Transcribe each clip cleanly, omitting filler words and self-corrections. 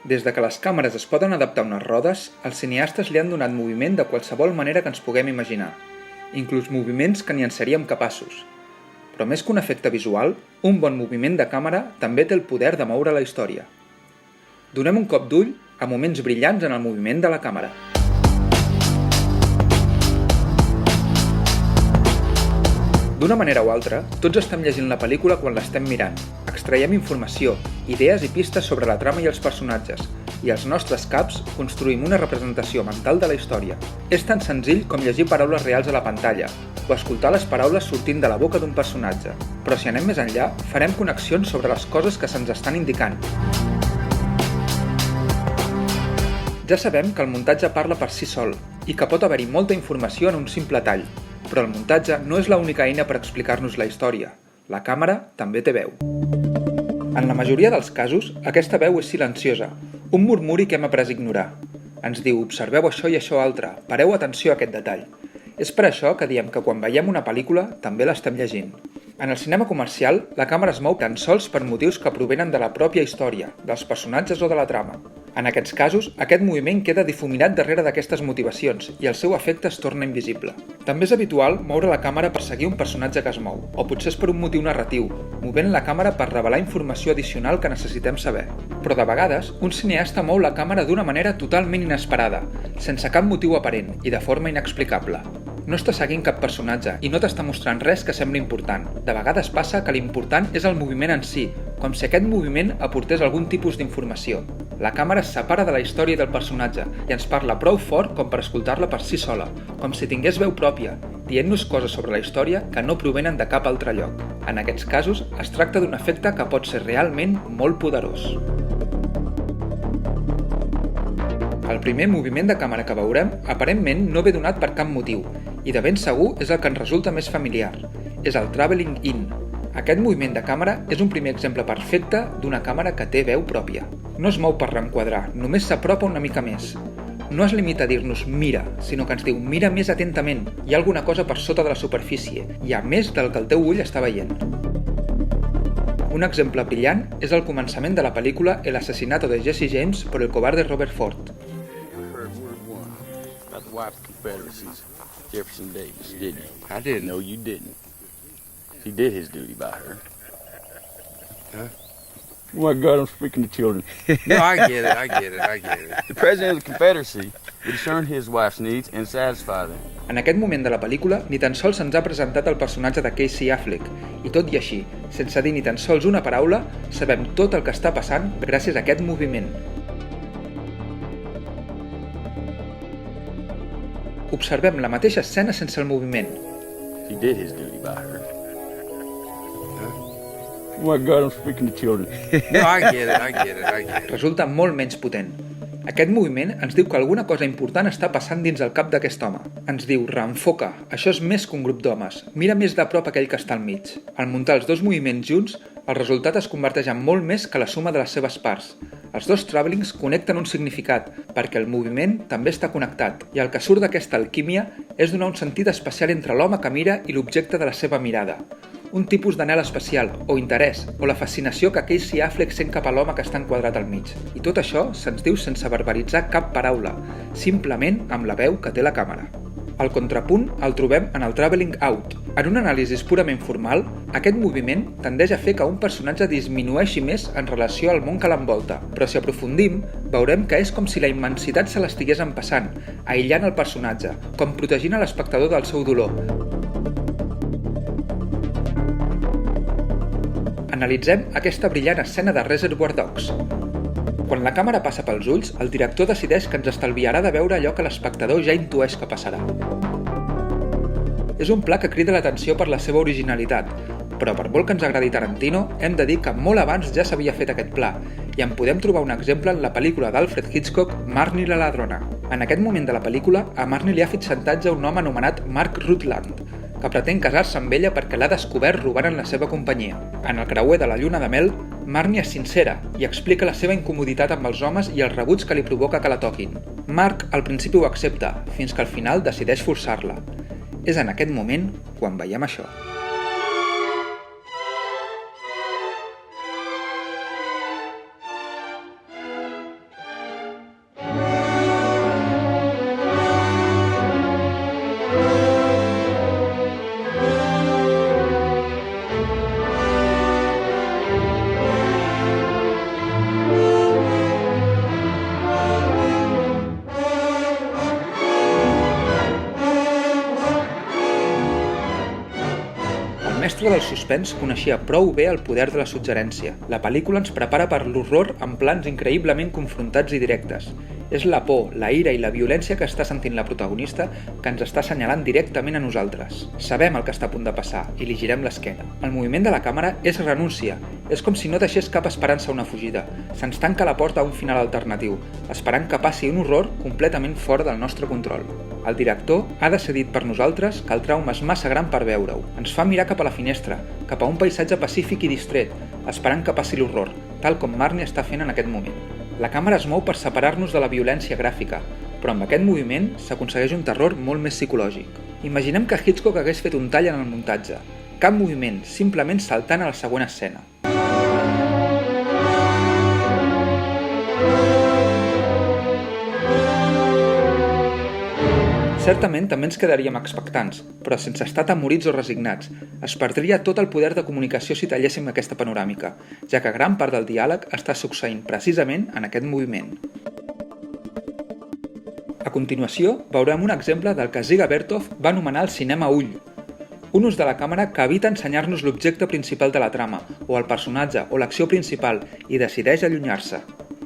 Des de que les càmeres es poden adaptar a unes rodes, els cineastes li han donat moviment de qualsevol manera que ens puguem imaginar, inclús moviments que ni en seríem capaços. Però més que un efecte visual, un bon moviment de càmera també té el poder de moure la història. Donem un cop d'ull a moments brillants en el moviment de la càmera. D'una manera o altra, tots estem llegint la pel·lícula quan l'estem mirant, extraiem informació, idees i pistes sobre la trama i els personatges, i als nostres caps construïm una representació mental de la història. És tan senzill com llegir paraules reals a la pantalla, o escoltar les paraules sortint de la boca d'un personatge. Però si anem més enllà, farem connexions sobre les coses que se'ns estan indicant. Ja sabem que el muntatge parla per si sol, i que pot haver-hi molta informació en un simple tall, però el muntatge no és l'única eina per explicar-nos la història. La càmera també té veu. En la majoria dels casos, aquesta veu és silenciosa, un murmuri que hem après a ignorar. Ens diu, observeu això i això altre, pareu atenció a aquest detall. És per això que diem que quan veiem una pel·lícula també l'estem llegint. En el cinema comercial, la càmera es mou tan sols per motius que provenen de la pròpia història, dels personatges o de la trama. En aquests casos, aquest moviment queda difuminat darrere d'aquestes motivacions i el seu efecte es torna invisible. També és habitual moure la càmera per seguir un personatge que es mou, o potser és per un motiu narratiu, movent la càmera per revelar informació addicional que necessitem saber. Però de vegades, un cineasta mou la càmera d'una manera totalment inesperada, sense cap motiu aparent i de forma inexplicable. No està seguint cap personatge i no t'està mostrant res que sembli important. De vegades passa que l'important és el moviment en si, com si aquest moviment aportés algun tipus d'informació. La càmera es separa de la història del personatge i ens parla prou fort com per escoltar-la per si sola, com si tingués veu pròpia, dient-nos coses sobre la història que no provenen de cap altre lloc. En aquests casos, es tracta d'un efecte que pot ser realment molt poderós. El primer moviment de càmera que veurem aparentment no ve donat per cap motiu, i de ben segur és el que ens resulta més familiar. És el traveling in. Aquest moviment de càmera és un primer exemple perfecte d'una càmera que té veu pròpia. No es mou per reenquadrar, només s'apropa una mica més. No es limita a dir-nos mira, sinó que ens diu mira més atentament, hi ha alguna cosa per sota de la superfície, hi ha més del que el teu ull està veient. Un exemple brillant és el començament de la pel·lícula El asesinato de Jesse James por el cobarde Robert Ford. Jefferson Davis, didn't you? I didn't. No, you didn't. He did his duty by her. Huh? Oh my God, I'm speaking to children. No, I get it. The President of the Confederacy would discern his wife's needs and satisfy them. En aquest moment de la pel·lícula, ni tan sols se'ns ha presentat el personatge de Casey Affleck, i tot i així, sense dir ni tan sols una paraula, sabem tot el que està passant gràcies a aquest moviment. Observem la mateixa escena sense el moviment. He did his duty by her. Huh? Oh my God, I'm speaking to children. No, I get it. Resulta molt menys potent. Aquest moviment ens diu que alguna cosa important està passant dins el cap d'aquest home. Ens diu, reenfoca, això és més que un grup d'homes, mira més de prop aquell que està al mig. Al muntar els dos moviments junts, el resultat es converteix en molt més que la suma de les seves parts. Els dos travelings connecten un significat, perquè el moviment també està connectat, i el que surt d'aquesta alquímia és donar un sentit especial entre l'home que mira i l'objecte de la seva mirada. Un tipus d'anhel especial, o interès, o la fascinació que Casey Affleck sent cap a l'home que està enquadrat al mig. I tot això se'ns diu sense verbalitzar cap paraula, simplement amb la veu que té la càmera. El contrapunt el trobem en el traveling out. En un anàlisi purament formal, aquest moviment tendeix a fer que un personatge disminueixi més en relació al món que l'envolta, però si aprofundim, veurem que és com si la immensitat se l'estigués empassant, aïllant el personatge, com protegint a l'espectador del seu dolor. Analitzem aquesta brillant escena de Reservoir Dogs. Quan la càmera passa pels ulls, el director decideix que ens estalviarà de veure allò que l'espectador ja intueix que passarà. És un pla que crida l'atenció per la seva originalitat, però per molt que ens agradi Tarantino, hem de dir que molt abans ja s'havia fet aquest pla, i en podem trobar un exemple en la pel·lícula d'Alfred Hitchcock, Marnie la ladrona. En aquest moment de la pel·lícula, a Marnie li ha fet xantatge un home anomenat Mark Rutland, que pretén casar-se amb ella perquè l'ha descobert robant en la seva companyia. En el creuer de la lluna de mel, Marnie és sincera i explica la seva incomoditat amb els homes i el rebuig que li provoca que la toquin. Mark al principi ho accepta, fins que al final decideix forçar-la. És en aquest moment quan veiem això. mestre del suspens coneixia prou bé el poder de la suggerència. La pel·lícula ens prepara per l'horror en plans increïblement confrontats i directes. És la por, la ira i la violència que està sentint la protagonista que ens està assenyalant directament a nosaltres. Sabem el que està a punt de passar i li girem l'esquena. El moviment de la càmera és renúncia. És com si no deixés cap esperança a una fugida. Se'ns tanca la porta a un final alternatiu, esperant que passi un horror completament fora del nostre control. El director ha decidit per nosaltres que el trauma és massa gran per veure-ho. Ens fa mirar cap a la finestra, cap a un paisatge pacífic i distret, esperant que passi l'horror, tal com Marnie està fent en aquest moment. La càmera es mou per separar-nos de la violència gràfica, però amb aquest moviment s'aconsegueix un terror molt més psicològic. Imaginem que Hitchcock hagués fet un tall en el muntatge. Cap moviment, simplement saltant a la següent escena. Certament també ens quedaríem expectants, però sense estar atemorits o resignats. Es perdria tot el poder de comunicació si talléssim aquesta panoràmica, ja que gran part del diàleg està succeint precisament en aquest moviment. A continuació, veurem un exemple del que Dziga Vertov va anomenar el cinema ull, un ús de la càmera que evita ensenyar-nos l'objecte principal de la trama, o el personatge, o l'acció principal, i decideix allunyar-se.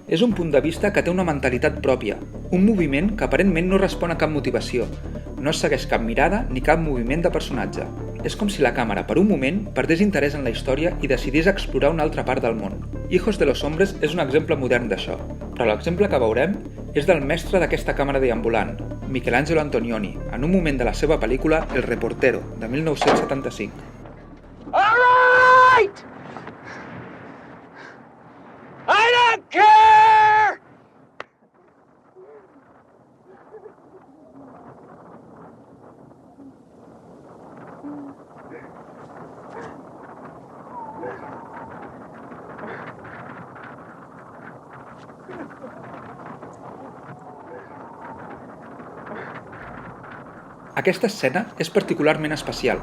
És un punt de vista que té una mentalitat pròpia, un moviment que aparentment no respon a cap motivació, no segueix cap mirada ni cap moviment de personatge. És com si la càmera, per un moment, perdés interès en la història i decidís explorar una altra part del món. Hijos de los Hombres és un exemple modern d'això, però l'exemple que veurem és del mestre d'aquesta càmera deambulant, Michelangelo Antonioni, en un moment de la seva pel·lícula El reportero, de 1975. All right! I don't care! Aquesta escena és particularment especial,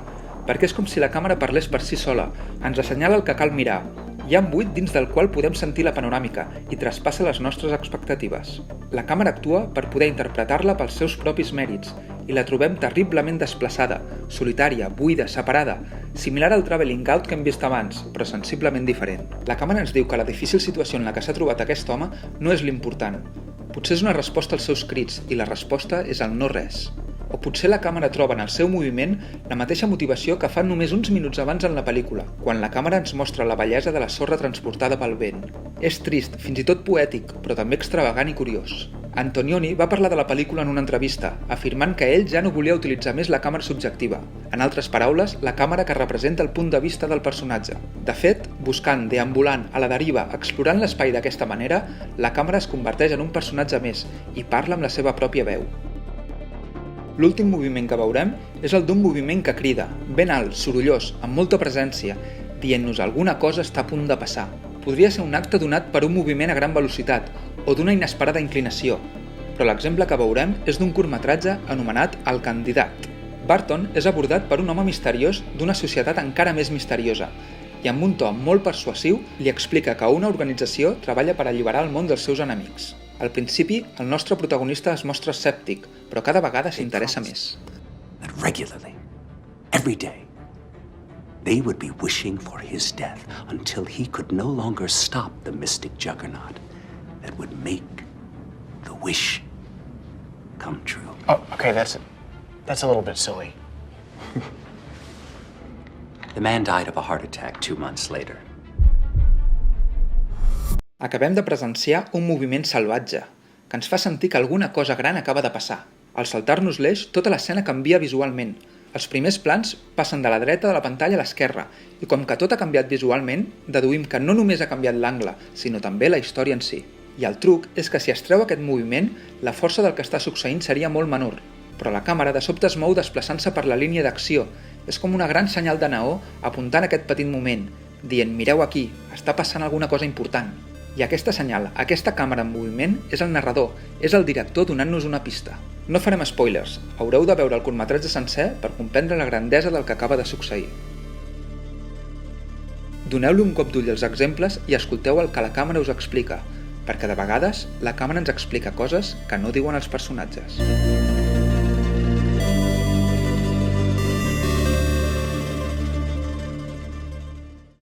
perquè és com si la càmera parlés per si sola, ens assenyala el que cal mirar. Hi ha un buit dins del qual podem sentir la panoràmica i traspassa les nostres expectatives. La càmera actua per poder interpretar-la pels seus propis mèrits i la trobem terriblement desplaçada, solitària, buida, separada, similar al traveling out que hem vist abans, però sensiblement diferent. La càmera ens diu que la difícil situació en la que s'ha trobat aquest home no és l'important. Potser és una resposta als seus crits i la resposta és el no res. O potser la càmera troba en el seu moviment la mateixa motivació que fa només uns minuts abans en la pel·lícula, quan la càmera ens mostra la bellesa de la sorra transportada pel vent. És trist, fins i tot poètic, però també extravagant i curiós. Antonioni va parlar de la pel·lícula en una entrevista, afirmant que ell ja no volia utilitzar més la càmera subjectiva. En altres paraules, la càmera que representa el punt de vista del personatge. De fet, buscant, deambulant, a la deriva, explorant l'espai d'aquesta manera, la càmera es converteix en un personatge més i parla amb la seva pròpia veu. L'últim moviment que veurem és el d'un moviment que crida, ben alt, sorollós, amb molta presència, dient-nos alguna cosa està a punt de passar. Podria ser un acte donat per un moviment a gran velocitat o d'una inesperada inclinació, però l'exemple que veurem és d'un curtmetratge anomenat El candidat. Barton és abordat per un home misteriós d'una societat encara més misteriosa i amb un to molt persuasiu li explica que una organització treballa per alliberar el món dels seus enemics. Al principi, el nostre protagonista es mostra escèptic, però cada vegada s'interessa més. That regularly, every day, they would be wishing for his death until he could no longer stop the mystic juggernaut that would make the wish come true. Oh, okay, that's a little bit silly. The man died of a heart attack 2 months later. Acabem de presenciar un moviment salvatge, que ens fa sentir que alguna cosa gran acaba de passar. Al saltar-nos l'eix, tota l'escena canvia visualment. Els primers plans passen de la dreta de la pantalla a l'esquerra, i com que tot ha canviat visualment, deduïm que no només ha canviat l'angle, sinó també la història en si. I el truc és que si es treu aquest moviment, la força del que està succeint seria molt menor. Però la càmera de sobte es mou desplaçant-se per la línia d'acció. És com una gran senyal de neó apuntant aquest petit moment, dient mireu aquí, està passant alguna cosa important. I aquesta senyal, aquesta càmera en moviment, és el narrador, és el director donant-nos una pista. No farem spoilers, haureu de veure el curtmetratge sencer per comprendre la grandesa del que acaba de succeir. Doneu-li un cop d'ull als exemples i escolteu el que la càmera us explica, perquè de vegades la càmera ens explica coses que no diuen els personatges.